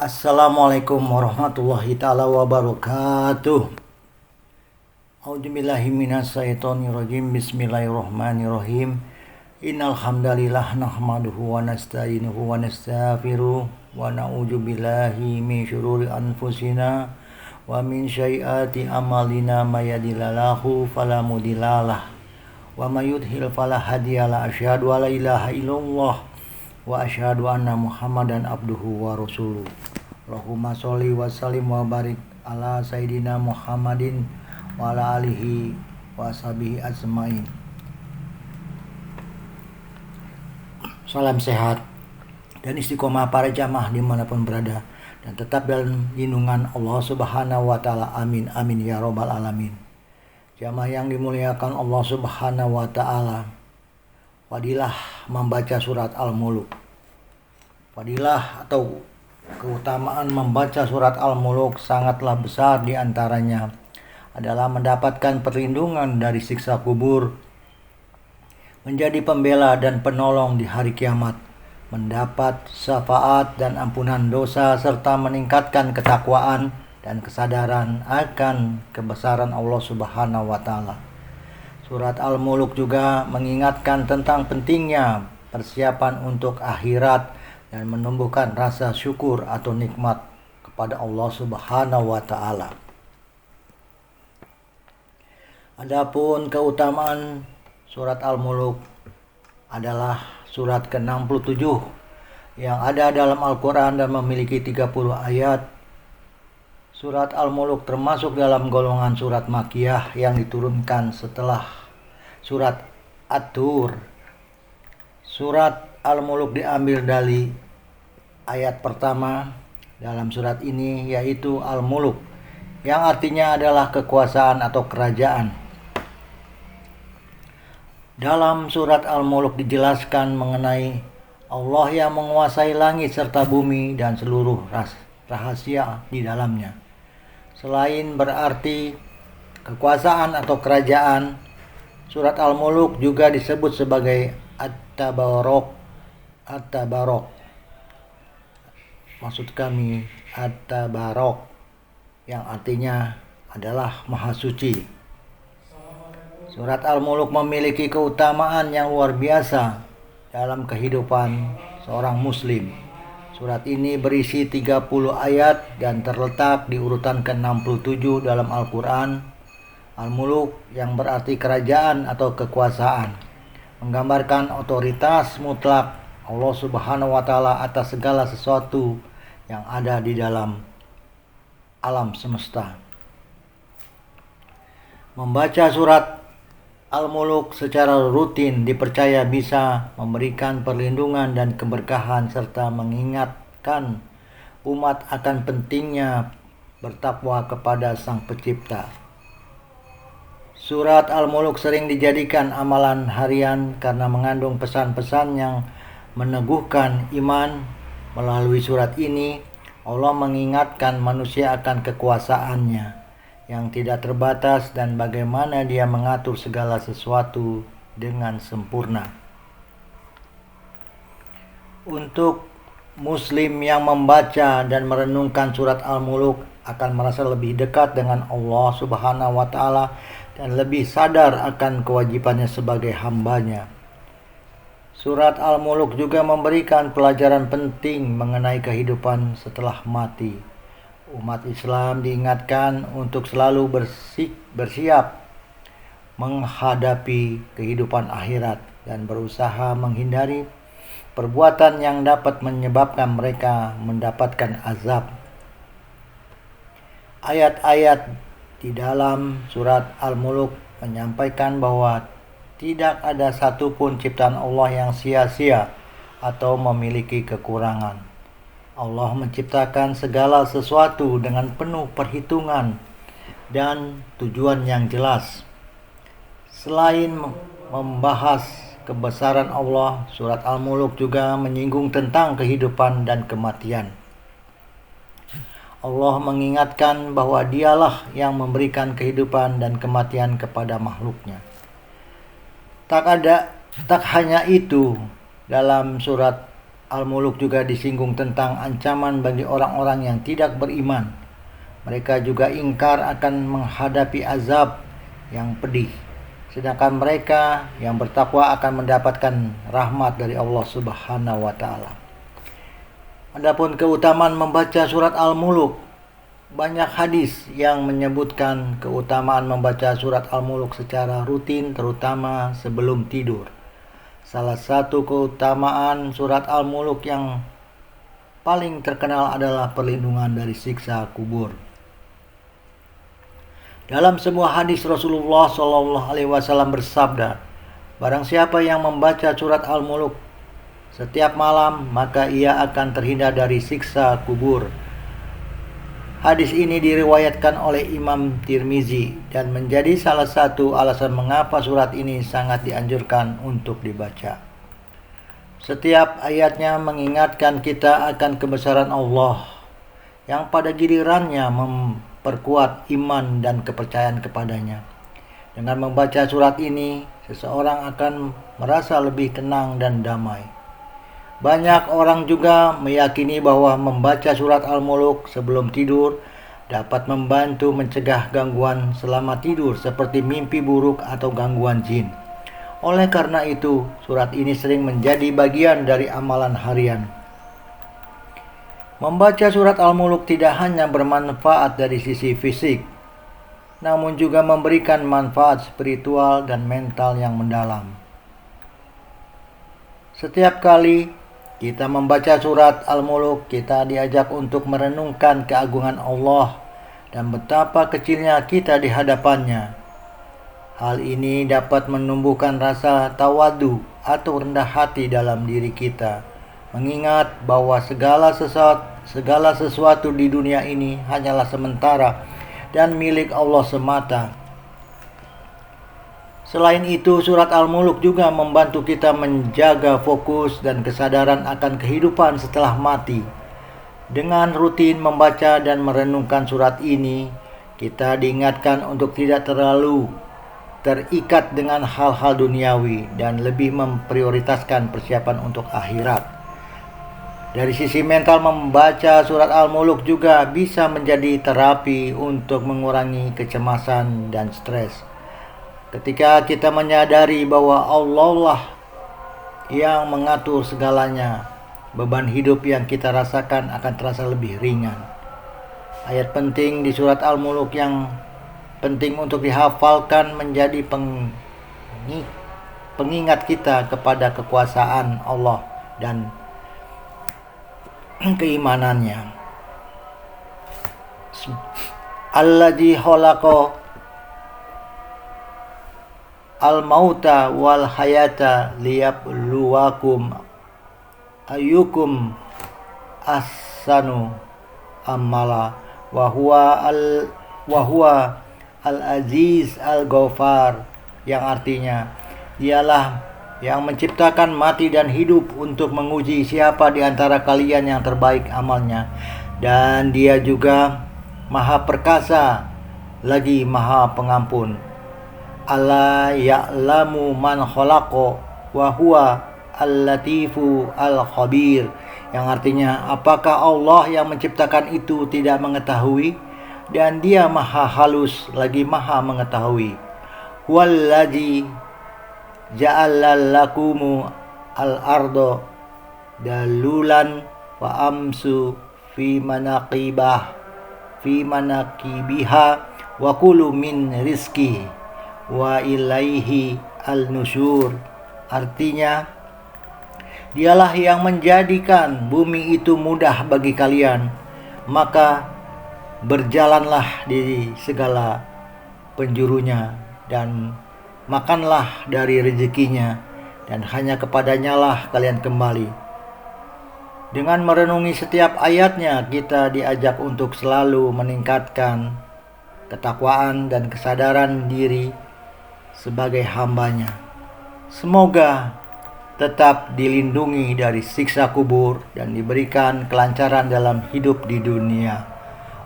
Assalamualaikum warahmatullahi ta'ala wabarakatuh. A'udzubillahi minasyaitonirrajim. Bismillahirrahmanirrahim. Innal hamdalillah nahmaduhu wa nasta'inuhu wa nastaghfiruh wa na'udzubillahi min syururi anfusina wa min sayyiati a'malina may yahdihillahu fala mudhillalah wa may yudhlil fala hadiyalah. Asyhadu an la ilaha illallah wa asyhadu anna Muhammadan abduhu wa rasuluh. Allahumma sholli wa sallim wa barik ala sayyidina Muhammadin wa ala alihi wa sahbihi ajmain. Salam sehat dan istiqomah para jamaah dimanapun berada, dan tetap dalam lindungan Allah Subhanahu wa ta'ala. Amin amin ya robbal alamin. Jamaah yang dimuliakan Allah Subhanahu wa ta'ala, fadilah membaca surat Al-Muluk. Fadilah atau keutamaan membaca surat Al-Muluk sangatlah besar. Di antaranya adalah mendapatkan perlindungan dari siksa kubur, menjadi pembela dan penolong di hari kiamat, mendapat syafaat dan ampunan dosa, serta meningkatkan ketakwaan dan kesadaran akan kebesaran Allah Subhanahu wa ta'ala. Surat Al-Muluk juga mengingatkan tentang pentingnya persiapan untuk akhirat dan menumbuhkan rasa syukur atau nikmat kepada Allah Subhanahu wa ta'ala. Adapun keutamaan surat Al-Muluk adalah surat ke-67 yang ada dalam Al-Quran dan memiliki 30 ayat. Surat Al-Muluk termasuk dalam golongan surat Makkiyah yang diturunkan setelah surat At-Tur. Surat Al-Muluk diambil dari ayat pertama dalam surat ini, yaitu Al-Muluk, yang artinya adalah kekuasaan atau kerajaan. Dalam surat Al-Muluk dijelaskan mengenai Allah yang menguasai langit serta bumi dan seluruh rahasia di dalamnya. Selain berarti kekuasaan atau kerajaan, surat Al-Muluk juga disebut sebagai At-Tabarok. Maksud kami At-Tabarok, yang artinya adalah Maha Suci. Surat Al-Muluk memiliki keutamaan yang luar biasa dalam kehidupan seorang muslim. Surat ini berisi 30 ayat dan terletak di urutan ke-67 dalam Al-Quran. Al-Muluk yang berarti kerajaan atau kekuasaan, menggambarkan otoritas mutlak Allah Subhanahu wa ta'ala atas segala sesuatu yang ada di dalam alam semesta. Membaca surat Al-Muluk secara rutin dipercaya bisa memberikan perlindungan dan keberkahan, serta mengingatkan umat akan pentingnya bertakwa kepada Sang Pencipta. Surat Al-Muluk sering dijadikan amalan harian karena mengandung pesan-pesan yang meneguhkan iman. Melalui surat ini, Allah mengingatkan manusia akan kekuasaannya yang tidak terbatas dan bagaimana Dia mengatur segala sesuatu dengan sempurna. Untuk muslim yang membaca dan merenungkan surat Al-Muluk akan merasa lebih dekat dengan Allah Subhanahu wa ta'ala dan lebih sadar akan kewajibannya sebagai hambanya. Surat Al-Muluk juga memberikan pelajaran penting mengenai kehidupan setelah mati. Umat Islam diingatkan untuk selalu bersiap menghadapi kehidupan akhirat dan berusaha menghindari perbuatan yang dapat menyebabkan mereka mendapatkan azab. Ayat-ayat di dalam surat Al-Muluk menyampaikan bahwa tidak ada satupun ciptaan Allah yang sia-sia atau memiliki kekurangan. Allah menciptakan segala sesuatu dengan penuh perhitungan dan tujuan yang jelas. Selain membahas kebesaran Allah, surat Al-Muluk juga menyinggung tentang kehidupan dan kematian. Allah mengingatkan bahwa Dialah yang memberikan kehidupan dan kematian kepada makhluknya. Tak hanya itu, dalam surat Al-Muluk juga disinggung tentang ancaman bagi orang-orang yang tidak beriman. Mereka juga ingkar akan menghadapi azab yang pedih. Sedangkan mereka yang bertakwa akan mendapatkan rahmat dari Allah Subhanahu wa taala. Adapun keutamaan membaca surat Al-Muluk, banyak hadis yang menyebutkan keutamaan membaca surat Al-Muluk secara rutin, terutama sebelum tidur. Salah satu keutamaan surat Al-Muluk yang paling terkenal adalah perlindungan dari siksa kubur. Dalam sebuah hadis Rasulullah SAW bersabda, barang siapa yang membaca surat Al-Muluk setiap malam, maka ia akan terhindar dari siksa kubur. Hadis ini diriwayatkan oleh Imam Tirmizi dan menjadi salah satu alasan mengapa surat ini sangat dianjurkan untuk dibaca. Setiap ayatnya mengingatkan kita akan kebesaran Allah yang pada gilirannya memperkuat iman dan kepercayaan kepadanya. Dengan membaca surat ini, seseorang akan merasa lebih tenang dan damai. Banyak orang juga meyakini bahwa membaca surat Al-Muluk sebelum tidur dapat membantu mencegah gangguan selama tidur seperti mimpi buruk atau gangguan jin. Oleh karena itu, surat ini sering menjadi bagian dari amalan harian. Membaca surat Al-Muluk tidak hanya bermanfaat dari sisi fisik, namun juga memberikan manfaat spiritual dan mental yang mendalam. Setiap kali kita membaca surat Al-Muluk, kita diajak untuk merenungkan keagungan Allah dan betapa kecilnya kita di hadapannya. Hal ini dapat menumbuhkan rasa tawadu atau rendah hati dalam diri kita, mengingat bahwa segala sesuatu di dunia ini hanyalah sementara dan milik Allah semata. Selain itu, surat Al-Muluk juga membantu kita menjaga fokus dan kesadaran akan kehidupan setelah mati. Dengan rutin membaca dan merenungkan surat ini, kita diingatkan untuk tidak terlalu terikat dengan hal-hal duniawi dan lebih memprioritaskan persiapan untuk akhirat. Dari sisi mental, membaca surat Al-Muluk juga bisa menjadi terapi untuk mengurangi kecemasan dan stres. Ketika kita menyadari bahwa Allah lah yang mengatur segalanya, beban hidup yang kita rasakan akan terasa lebih ringan. Ayat penting di surat Al-Muluk yang penting untuk dihafalkan menjadi pengingat kita kepada kekuasaan Allah dan keimanannya. Alladzi khalaqa al-mauta wal hayata liyabluwakum ayyukum ahsanu amala wa huwa al-aziz al-ghafar, yang artinya dialah yang menciptakan mati dan hidup untuk menguji siapa di antara kalian yang terbaik amalnya, dan Dia juga Maha Perkasa lagi Maha Pengampun. Alla ya'lamu man khalaqa wa huwa al-latifu al-khabir, yang artinya apakah Allah yang menciptakan itu tidak mengetahui, dan Dia Maha Halus lagi Maha Mengetahui. Huwallazi ja'ala lakumu al-ardo dalulan wa amsu fi manaqibiha wa kulu min rizki wa ilaihi al-nusyur. Artinya, Dialah yang menjadikan bumi itu mudah bagi kalian, maka berjalanlah di segala penjurunya dan makanlah dari rezekinya, dan hanya kepadanya lah kalian kembali. Dengan merenungi setiap ayatnya, kita diajak untuk selalu meningkatkan ketakwaan dan kesadaran diri sebagai hambanya. Semoga tetap dilindungi dari siksa kubur dan diberikan kelancaran dalam hidup di dunia.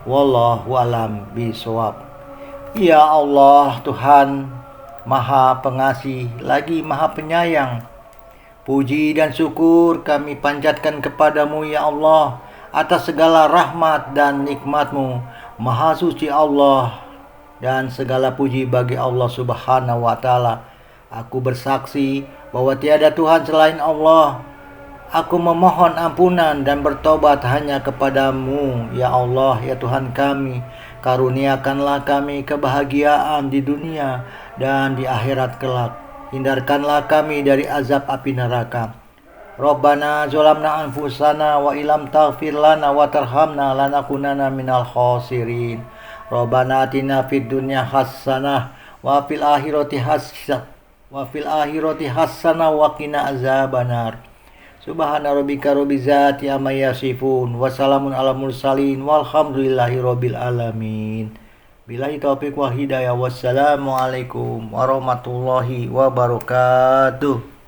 Wallahu a'lam bishawab. Ya Allah, Tuhan Maha Pengasih lagi Maha Penyayang, Puji dan syukur kami panjatkan kepadamu ya Allah atas segala rahmat dan nikmat-Mu. Maha suci Allah dan segala puji bagi Allah Subhanahu wa taala. Aku bersaksi bahwa tiada Tuhan selain Allah. Aku memohon ampunan dan bertobat hanya kepadamu ya Allah ya Tuhan kami. Karuniakanlah kami kebahagiaan di dunia dan di akhirat kelak. Hindarkanlah kami dari azab api neraka. Rabbana zolamna anfusana wa ilam taghfir lana wa tarhamna lanakunana minal khasirin. Rabbana atina fid dunya hasanah wa fil akhirati hasanah wa qina azabannar. Subhana rabbika rabbil izzati amma yasifun wa salamun alal mursalin walhamdulillahi rabbil alamin. Billahi taufiq wal hidayah. Wassalamualaikum warahmatullahi wabarakatuh.